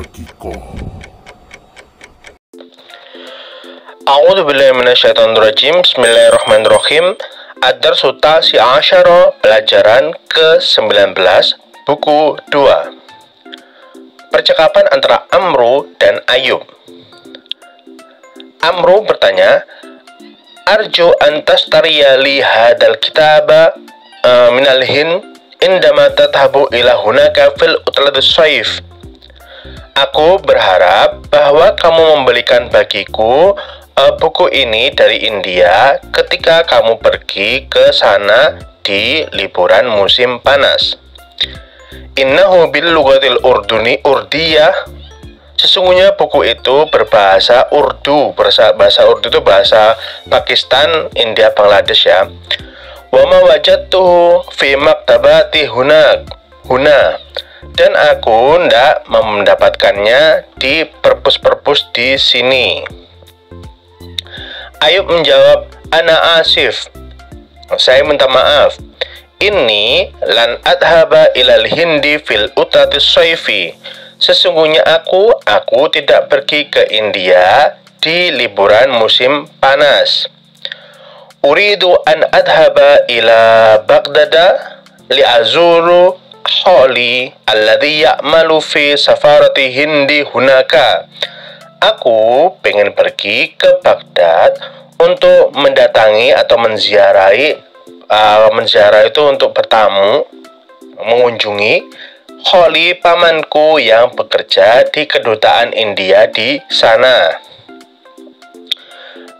dakika. A'udzubillahi minasyaitonirrajim. Bismillahirrahmanirrahim. Ad-Darsu Tasi Asyara, pelajaran ke-19, buku 2. Percakapan antara Amru dan Ayub. Amru bertanya, Arju antastariya li hadal kitaba minal Hind indama tathabu ila hunaka fil utlatis saif. Aku berharap bahwa kamu membelikan bagiku buku ini dari India ketika kamu pergi ke sana di liburan musim panas. Innahu bil lughatil urdiyah. Sesungguhnya buku itu berbahasa Urdu. Bahasa Urdu itu bahasa Pakistan, India, Bangladesh ya. Wa ma wajadtuhu fi maktabati huna. Dan aku ndak mendapatkannya di perpus-perpus di sini. Ayub menjawab, Ana asif. Saya minta maaf. Ini lan adhaba ilal hindi fil utatis saifi. Sesungguhnya aku tidak pergi ke India di liburan musim panas. Uridu an adhaba ila Baghdada li azuru khali alladhi ya'malu fi safarati hindi hunaka. Aku pengen pergi ke Baghdad untuk mendatangi atau menziarahi itu untuk bertamu, mengunjungi kholi pamanku yang bekerja di kedutaan India di sana.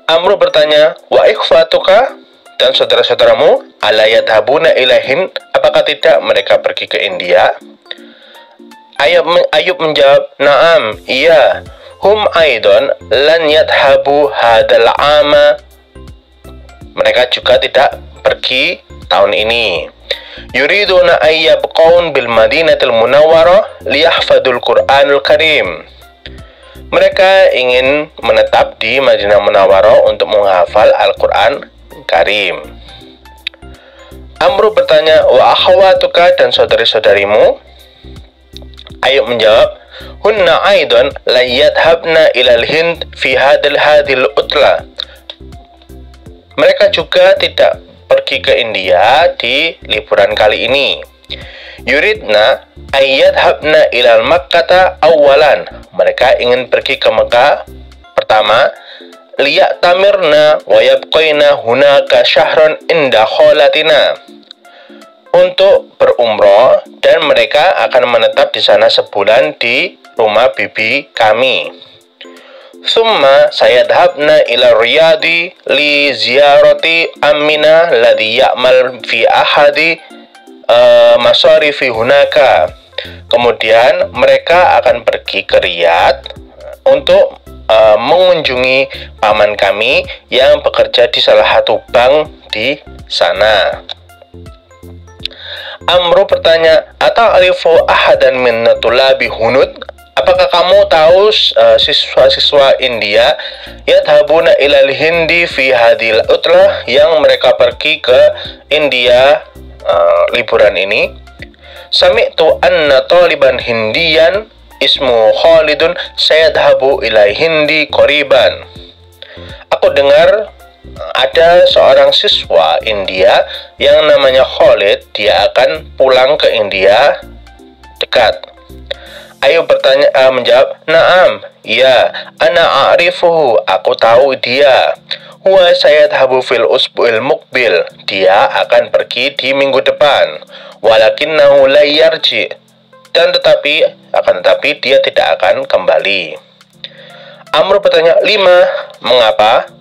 Amru bertanya, wa ikhwatuka, dan saudara-saudaramu, ala yadhabuna ila Hind, apakah tidak mereka pergi ke India? Ayub menjawab, na'am, iya, hum aidon lan yadhabu hadal ama. Mereka juga tidak pergi tahun ini. Yuriduna ayyabqaun bil madinatil munawwarah liyahfadul Qur'anul Karim. Mereka ingin menetap di Madinah Munawwarah untuk menghafal Al-Qur'an Karim. Amru bertanya, wa akhawatuka, dan saudari-saudarimu? Ayub menjawab, hunna aidan la yadhabna ilal Hind fi hadil utla. Mereka juga tidak pergi ke India di liburan kali ini. Yuridna ayyadhabna ilal Makkata awalan. Mereka ingin pergi ke Mekah pertama. Liya'tamirna wa yabqaina hunaka syahran inda kholatina. Untuk berumroh, dan mereka akan menetap di sana sebulan di rumah bibi kami. Summa sayadhabna ila Riyadi li ziyarati ammina ladhi ya'mal fi ahadi masarifi hunaka. Kemudian mereka akan pergi ke Riyadh untuk mengunjungi paman kami yang bekerja di salah satu bank di sana. Amru bertanya, ata'rifu ahadan min natulabi hunud? Apakah kamu tahu siswa-siswa India yadhabuna ilal Hindi fi hadil utlah, yang mereka pergi ke India liburan ini? Sami'tu anna taliban hindiyan ismu Khalidun sayadhabu ila Hindi qoriban. Aku dengar ada seorang siswa India yang namanya Khalid, dia akan pulang ke India dekat. Ayub menjawab, na'am, ya, ana a'rifuhu, aku tahu dia. Huwa sayadhabu fil usbu'il muqbil, dia akan pergi di minggu depan. Walakinnahu la yarji, tetapi dia tidak akan kembali. Amr bertanya, lima, mengapa?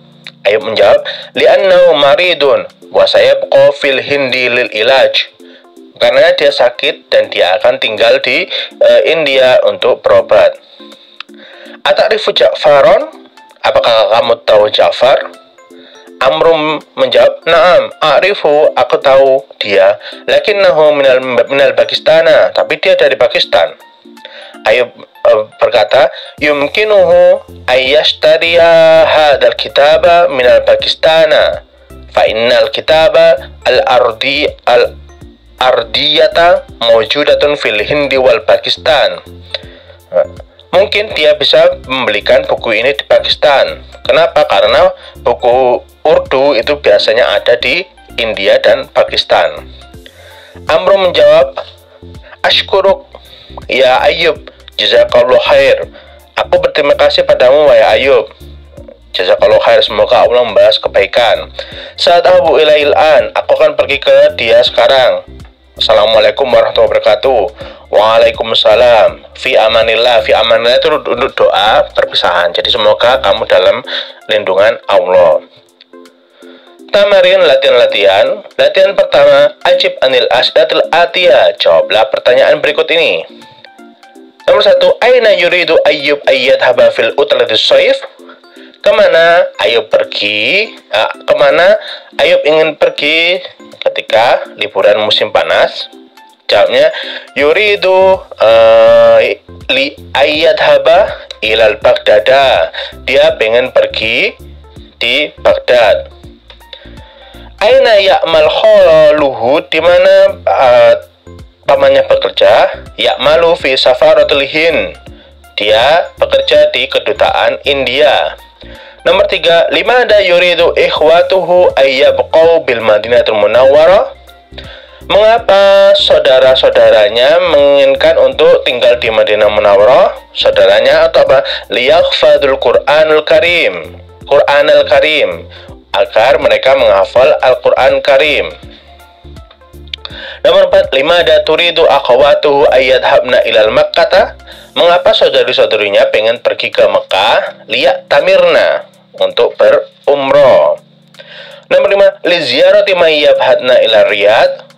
Ayub menjawab, li'annahu maridun wa sayabqa fil Hindi lil ilaj. Karena dia sakit dan dia akan tinggal di India untuk berobat. Ata'rifu Ja'faron? Apakah kamu tahu Ja'far? Amrum menjawab, na'am, a'rifu, aku tahu dia. Lakinnahu minal Pakistana, tapi dia dari Pakistan. Ayub berkata, yumkinuhu ayyashtariya hadal kitaba minal Pakistana fa innal kitaba ardiyata mawjudatun fil Hindi wal Pakistan. Mungkin dia bisa membelikan buku ini di Pakistan. Kenapa? Karena buku Urdu itu biasanya ada di India dan Pakistan. Amru menjawab, Ashkuruk ya Ayub, jazakallahu khair. Aku berterima kasih padamu wahai Ayub. Jazakallahu khair, semoga Allah membalas kebaikan. Saat Abu Ilail an, aku akan pergi ke dia sekarang. Assalamualaikum warahmatullahi wabarakatuh. Waalaikumsalam. Fi amanillah. Fi amanillah itu untuk doa perpisahan. Jadi semoga kamu dalam lindungan Allah. Tamarin, latihan-latihan. Latihan pertama, ajib anil asdatil atiyah. Jawablah pertanyaan berikut ini. Nomor 1, aina yuridu Ayyub ayyadhaba fil utlatis shaif? Kemana Ayub pergi? Kemana Ayub ingin pergi ketika liburan musim panas? Jawabnya, yuridu li ayyadhaba ilal Baghdada. Dia pengen pergi di Baghdad. Aina ya'mal khalaluhu, di mana pamannya bekerja? Ya'malu fi safaratil Hind. Dia bekerja di kedutaan India. Nomor 3, limada yuridu ikhwatuhu ayyabqau bil Madinatul Munawwarah? Mengapa saudara-saudaranya menginginkan untuk tinggal di Madinah Munawwarah? Saudaranya atau apa? Liyakhfadul Qur'anul Karim. Qur'anul Karim, agar mereka menghafal Al-Qur'an Karim. Nomor 4, limada turidu akhawatuhu ayyadhabna ilal Makkah? Mengapa saudari-saudarinya pengen pergi ke Mekah? Liyak tamirna, untuk berumroh. Nomor 5, liziarati mayyabhadna ila Riyadh.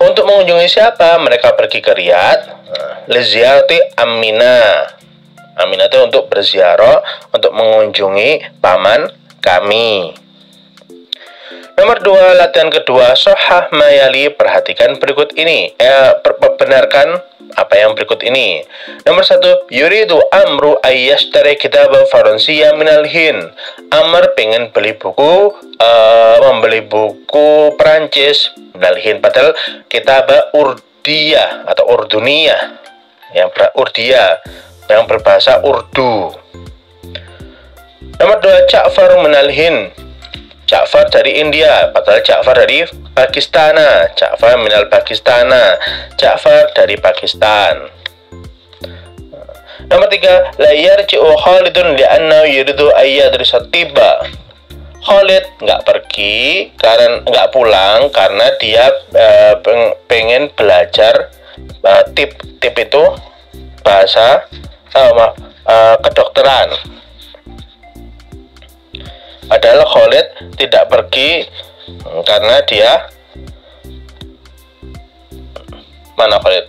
Untuk mengunjungi siapa? Mereka pergi ke Riyadh. Liziarati Aminah. Aminah itu untuk berziarah, untuk mengunjungi paman kami. Nomor 2, latihan kedua, sohah mayali, perhatikan berikut ini. Benarkan apa yang berikut ini. Nomor 1, yuridu Amru ayyashtari kitabah Faransiyya minal Hind. Amr pengen beli buku, membeli buku Perancis minal Hind, padahal kitabah Urdiyah atau Urduniyah, yang berbahasa Urdu. Nomor 2, Ja'far minal Hind. Ja'far dari India, padahal Ja'far dari Pakistana. Ja'far minal Pakistana. Ja'far dari Pakistan. Nomor 3, la yarji'u Khalidun li'annahu yuridu ayyadrisa tiba. Khalid nggak pergi, karena nggak pulang karena dia pengen belajar tip itu bahasa kedokteran. Padahal Khalid tidak pergi karena dia mana Khalid?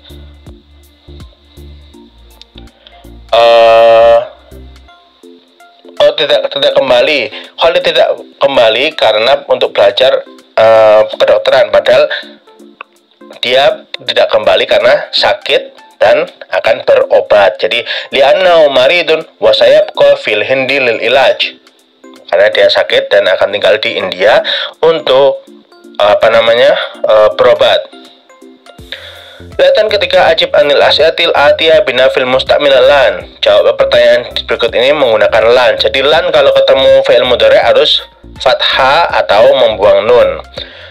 Tidak kembali. Khalid tidak kembali karena untuk belajar kedokteran. Padahal dia tidak kembali karena sakit dan akan berobat. Jadi li'annahu maridun wa sayabqa fil hindi lil ilaj. Karena dia sakit dan akan tinggal di India untuk berobat. Latihan ketiga, ajib anil asyatil atiyah binafil musta'milan. Jawab pertanyaan berikut ini menggunakan lan. Jadi lan kalau ketemu fi'il mudhari harus fathah atau membuang nun.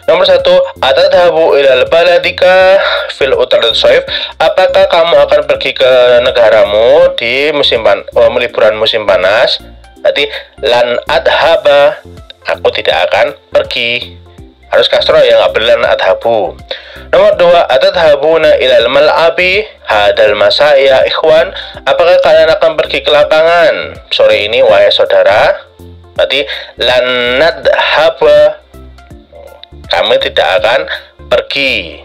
Nomor 1, atadhabu ilal baladika fil utradil shaif. Apakah kamu akan pergi ke negaramu di liburan musim panas? Berarti lan adhaba, aku tidak akan pergi. Harus kasroh ya, nggak boleh lan adhabu. Nomor 2, atadhabuna ilal mal'abi hadal masa ya ikhwan. Apakah kalian akan pergi ke lapangan sore ini wahai saudara? Berarti lan nadhaba, kami tidak akan pergi.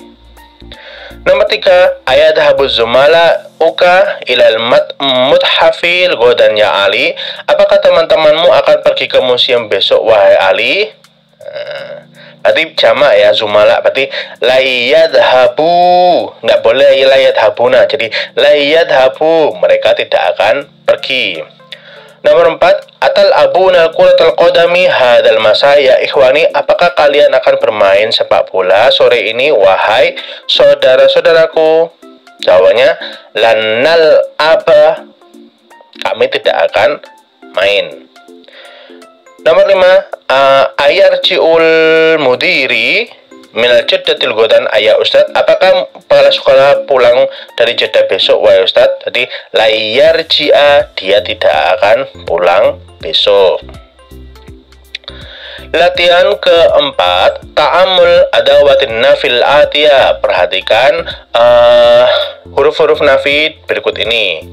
Nomor 3, ayadhabu zumala uka ilal muthafil godan ya Ali. Apakah teman-temanmu akan pergi ke museum besok wahai Ali? Berarti jamak ya, zumala. Berarti layadhabu, nggak boleh layadhabuna. Jadi layadhabu, mereka tidak akan pergi. Nomor 4, atal abuna kuratul qadami hadal masa ya ikhwani. Apakah kalian akan bermain sepak bola sore ini wahai saudara-saudaraku? Jawabannya lan nal'aba, kami tidak akan main. Nomor 5, ayarji'ul mudiri minal jeddatil godan ayah Ustadz, apakah kepala sekolah pulang dari jeda besok wahai Ustadz? Jadi layarji'a, dia tidak akan pulang besok. Latihan keempat, ta'amul adawatin nafil atiyah. Perhatikan huruf-huruf nafi berikut ini.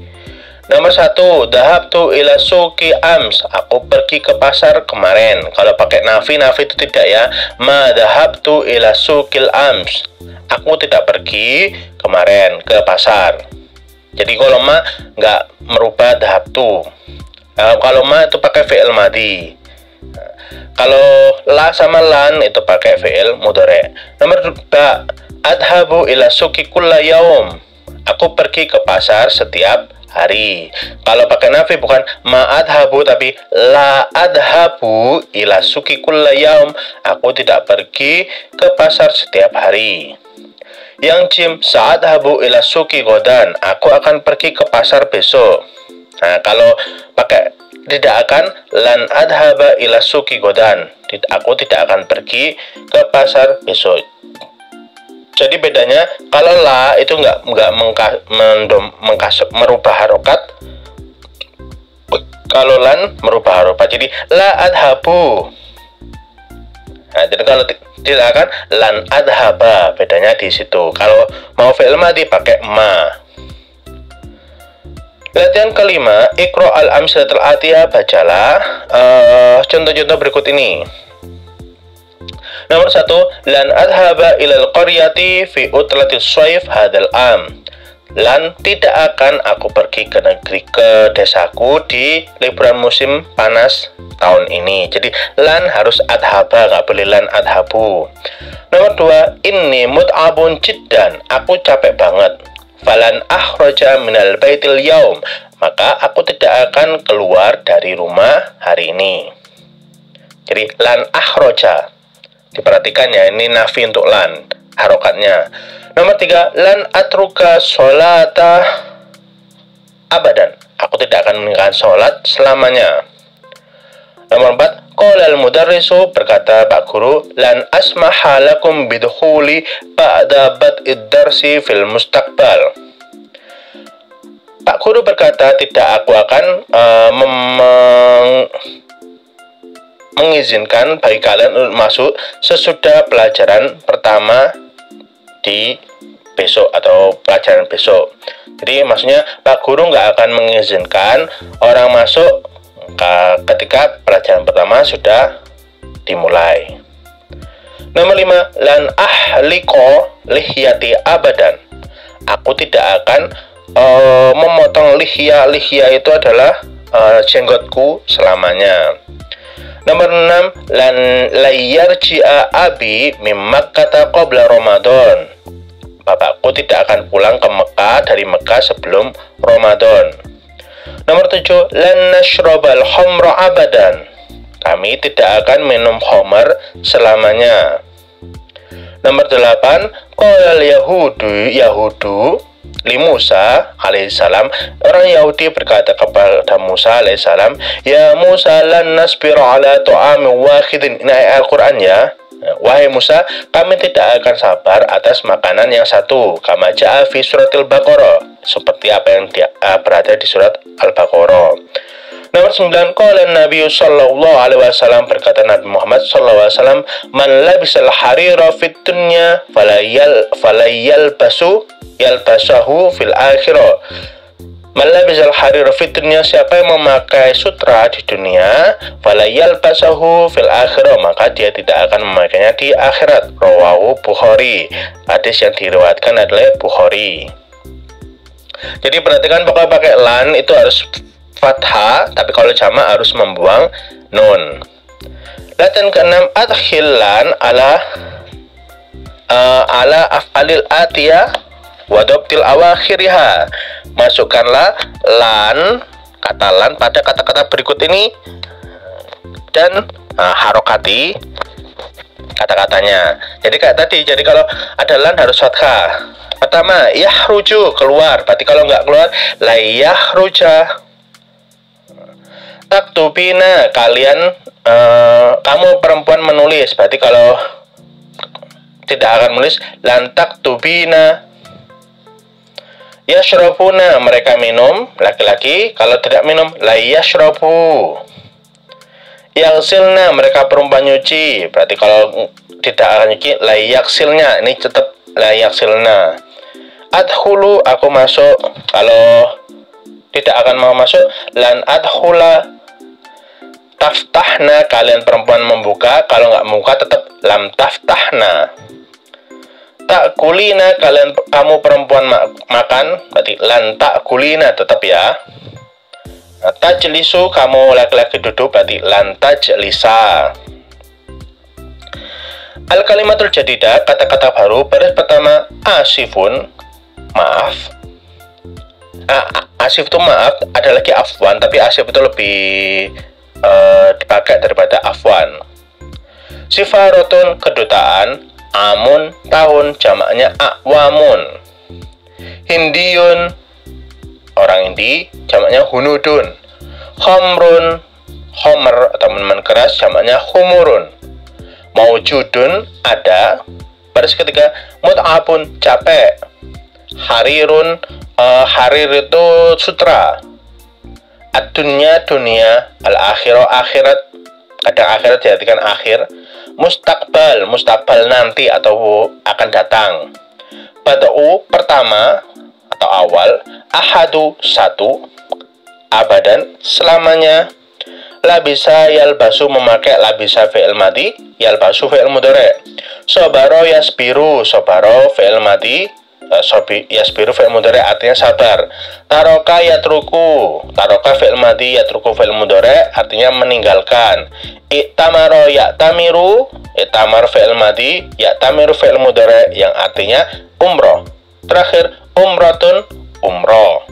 Nomor 1, dhahabtu ila suqi ams, aku pergi ke pasar kemarin. Kalau pakai nafi itu tidak ya. Ma dhahabtu ila suqil ams, aku tidak pergi kemarin ke pasar. Jadi kalau ma nggak merubah dhahabtu. Kalau ma itu pakai fi'il madhi. Kalau la sama lan itu pakai fi'il mudhari'. Nomor 2, adhabu ila suqi kulla yaum, aku pergi ke pasar setiap hari. Kalau pakai nafi bukan ma adhabu tapi la adhabu ila suqi kulla yaum, aku tidak pergi ke pasar setiap hari. Yang jim, sa'adhabu ila suqi godan, aku akan pergi ke pasar besok. Nah, kalau pakai tidak akan, lan adhaba ila suqi godan, aku tidak akan pergi ke pasar besok. Jadi bedanya, kalau la itu nggak merubah harokat, kalau lan merubah harokat. Jadi la adhabu. Nah, jadi kalau tidak akan, lan adhaba, bedanya di situ. Kalau mau fi'il madhi pakai ma. Latihan kelima, iqra al-amsilatul atiyah, bacalah contoh-contoh berikut ini. Nomor 1, lan adhaba ilal qaryati fi utlatis shaif hadal am, lan tidak akan aku pergi ke desaku di liburan musim panas tahun ini. Jadi lan harus adhaba, nggak boleh lan adhabu. Nomor 2, inni mut'abun jiddan, aku capek banget. Falan akhraja minal baitil yaum, maka aku tidak akan keluar dari rumah hari ini. Jadi lan akhraja, diperhatikan ya, ini nafi untuk lan, harokatnya. Nomor 3, lan atruka sholata abadan, aku tidak akan meninggalkan sholat selamanya. Nomor 4, qolal mudarrisu, berkata Pak Guru, lan asmaha lakum bidkhuli ba'da bad'id darsi fil mustaqbal. Pak Guru berkata, tidak aku akan mengizinkan bagi kalian untuk masuk sesudah pelajaran pertama di besok atau pelajaran besok. Jadi maksudnya Pak Guru nggak akan mengizinkan orang masuk ketika pelajaran pertama sudah dimulai. Nomor 5, lan ahliqo lihyati abadan, aku tidak akan memotong lihya. Lihya itu adalah jenggotku selamanya. Nomor 6, lan layarji'a abi mim Makkah qabla Ramadan, bapakku tidak akan pulang ke Mekah dari Mekah sebelum Ramadan. Nomor 7, lan nashrabal khamra abadan, kami tidak akan minum khamar selamanya. Nomor 8, qala yahudu li Musa alaihissalam, orang Yahudi berkata kepada Musa alaihissalam, ya Musa lan nasbiru ala ta'amin wahidin. Ini ayat Al-Quran ya. Wahai Musa, kami tidak akan sabar atas makanan yang satu. Kama ja'a fi suratil Baqarah, seperti apa yang berada di surat Al-Baqarah. Nomor 9, qala Nabi sallallahu alaihi wasallam, berkata Nabi Muhammad sallallahu alaihi wasallam, man labisal harira fid dunya yalbasahu fil akhirah. Man labisal harira fid dunya, siapa yang memakai sutra di dunia, yalbasahu fil akhirah, maka dia tidak akan memakainya di akhirat. Rawahu Bukhari, hadis yang diriwayatkan adalah Bukhari. Jadi perhatikan, pokoknya pakai lan itu harus fathah, tapi kalau jamak harus membuang nun. Latihan ke-6, adkhillan ala af'alil atiyah wa dhabtil awakhiriha. Masukkanlah lan, kata lan pada kata-kata berikut ini dan harokati kata-katanya. Jadi kayak tadi, jadi kalau ada lan harus fathah. Pertama, yahruju, keluar. Berarti kalau nggak keluar, la yahruja. Taktubina, kalian kamu perempuan menulis. Berarti kalau tidak akan menulis, lan taktubina. Yashrabuna, mereka minum, laki-laki. Kalau tidak minum, la yashrabu. Yaksilna, mereka perempuan nyuci. Berarti kalau tidak akan nyuci, la yaksilnya. Ini tetap la yaksilna. Adhulu, aku masuk. Kalau tidak akan mau masuk, lan adhula. Taftahna, kalian perempuan membuka. Kalau nggak membuka, tetap lam taftahna. Ta'kulina, kamu perempuan makan. Berarti lan ta'kulina, tetap ya. Nah, tajlisu, kamu laki-laki duduk. Berarti lan tajlisa. Al-kalimatul jadidah, kata-kata baru. Baris pertama, asifun, maaf. Asif itu maaf. Ada lagi afwan, tapi asif itu lebih dipakai daripada afwan. Sifarotun, kedutaan. Amun, tahun, jamaknya akwamun. Hindiyun, orang Hindi, jamaknya hunudun. Homrun, homer atau minuman keras, jamaknya humurun. Maujudun, ada. Baris ketiga, mut'abun, capek. Harirun, harir itu sutra. Ad-dunya, dunia. Al-akhirah, akhirat. Kadang akhirat diartikan akhir. Mustakbal, mustakbal nanti atau akan datang. Bada'u, pertama atau awal. Ahadu, satu. Abadan, selamanya. Labisa, yalbasu, memakai. Labisa, fi'il madi. Yalbasu, fi'il mudhari'. Sobaro, yasbiru. Sobaro, fi'il madi. Yasbiru, fi'il mudhari', artinya sabar. Taroka, yatruku. Taroka, fi'il madi. Yatruku, fi'il mudhari', artinya meninggalkan. I'tamaro, ya'tamiru. I'tamar, fi'il madi. Ya'tamiru, fi'il mudhari', yang artinya umroh. Terakhir, umratun, umroh.